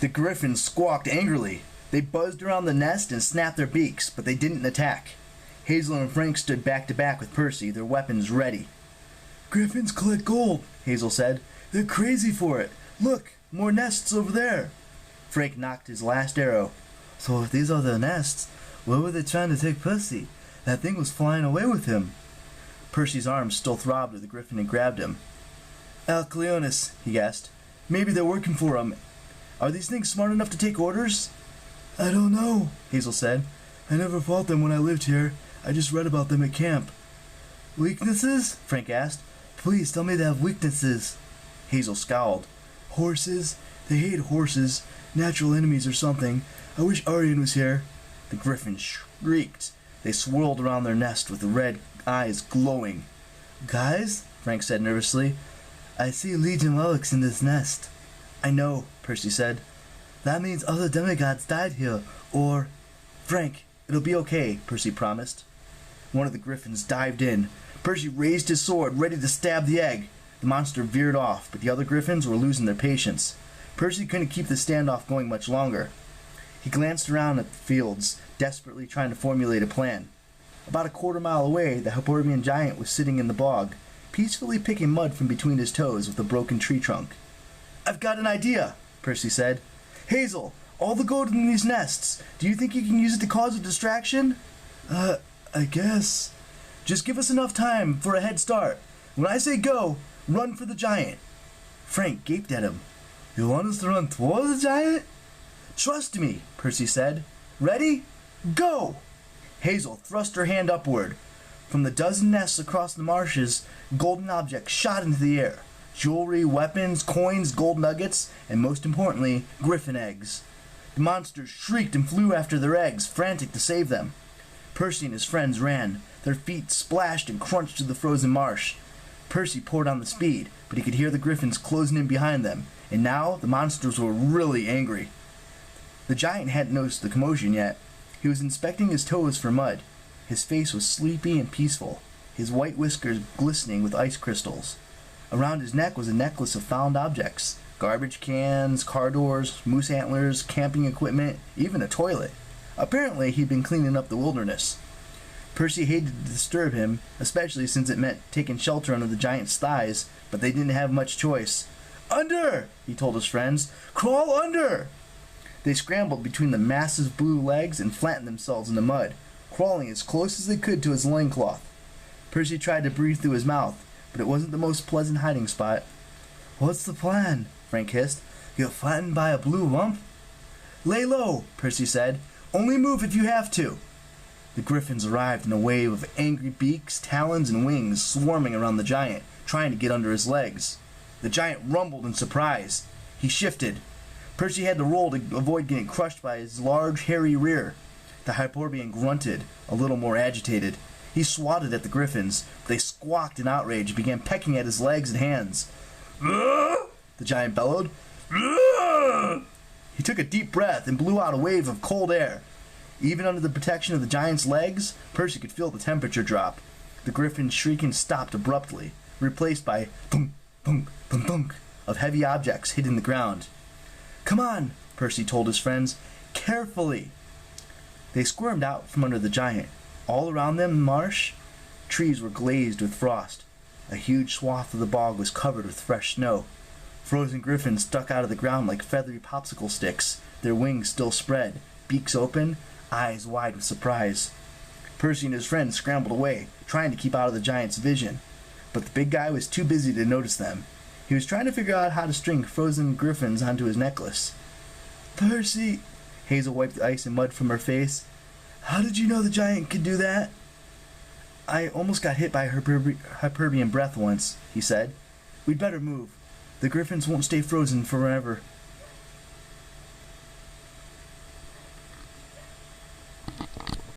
The griffins squawked angrily. They buzzed around the nest and snapped their beaks, but they didn't attack. Hazel and Frank stood back to back with Percy, their weapons ready. "Griffins collect gold," Hazel said. "They're crazy for it. Look, more nests over there." Frank knocked his last arrow. "So if these are their nests, where were they trying to take Percy? That thing was flying away with him." Percy's arms still throbbed as the griffin had grabbed him. "Alcleonis," he guessed. "Maybe they're working for him. Are these things smart enough to take orders?" "I don't know," Hazel said. "I never fought them when I lived here. I just read about them at camp." "Weaknesses?" Frank asked. "Please tell me they have weaknesses." Hazel scowled. "Horses? They hate horses. Natural enemies or something. I wish Arian was here." The griffins shrieked. They swirled around their nest with the red eyes glowing. "Guys," Frank said nervously, "I see Legion relics in this nest." "I know," Percy said. "That means other demigods died here, or—" "Frank, it'll be okay," Percy promised. One of the griffins dived in. Percy raised his sword, ready to stab the egg. The monster veered off, but the other griffins were losing their patience. Percy couldn't keep the standoff going much longer. He glanced around at the fields, desperately trying to formulate a plan. About a quarter-mile away, the Hyperbian giant was sitting in the bog, peacefully picking mud from between his toes with a broken tree trunk. "I've got an idea," Percy said. "Hazel, all the gold in these nests, do you think you can use it to cause a distraction?" I guess. Just give us enough time for a head start. When I say go, run for the giant." Frank gaped at him. "You want us to run toward the giant?" "Trust me," Percy said. "Ready? Go!" Hazel thrust her hand upward. From the dozen nests across the marshes, golden objects shot into the air. Jewelry, weapons, coins, gold nuggets, and most importantly, griffin eggs. The monsters shrieked and flew after their eggs, frantic to save them. Percy and his friends ran. Their feet splashed and crunched through the frozen marsh. Percy poured on the speed, but he could hear the griffins closing in behind them, and now the monsters were really angry. The giant hadn't noticed the commotion yet. He was inspecting his toes for mud. His face was sleepy and peaceful, his white whiskers glistening with ice crystals. Around his neck was a necklace of found objects: garbage cans, car doors, moose antlers, camping equipment, even a toilet. Apparently, he'd been cleaning up the wilderness. Percy hated to disturb him, especially since it meant taking shelter under the giant's thighs, but they didn't have much choice. "Under!" he told his friends. "Crawl under!" They scrambled between the massive blue legs and flattened themselves in the mud, crawling as close as they could to his loincloth. Percy tried to breathe through his mouth, but it wasn't the most pleasant hiding spot. "What's the plan?" Frank hissed. "Get flattened by a blue lump?" "Lay low," Percy said. "Only move if you have to." The griffins arrived in a wave of angry beaks, talons, and wings swarming around the giant, trying to get under his legs. The giant rumbled in surprise. He shifted. Percy had to roll to avoid getting crushed by his large, hairy rear. The Hyperbian grunted, a little more agitated. He swatted at the griffins. They squawked in outrage and began pecking at his legs and hands. "The giant bellowed. He took a deep breath and blew out a wave of cold air. Even under the protection of the giant's legs, Percy could feel the temperature drop. The griffin's shrieking stopped abruptly, replaced by thunk, thunk, thunk, thunk of heavy objects hitting the ground. "Come on," Percy told his friends. "Carefully." They squirmed out from under the giant. All around them in the marsh, trees were glazed with frost. A huge swath of the bog was covered with fresh snow. Frozen griffins stuck out of the ground like feathery popsicle sticks, their wings still spread, beaks open, eyes wide with surprise. Percy and his friends scrambled away, trying to keep out of the giant's vision. But the big guy was too busy to notice them. He was trying to figure out how to string frozen griffins onto his necklace. "Percy," Hazel wiped the ice and mud from her face. "How did you know the giant could do that?" "I almost got hit by Hyperbian breath once," he said. "We'd better move. The griffins won't stay frozen forever."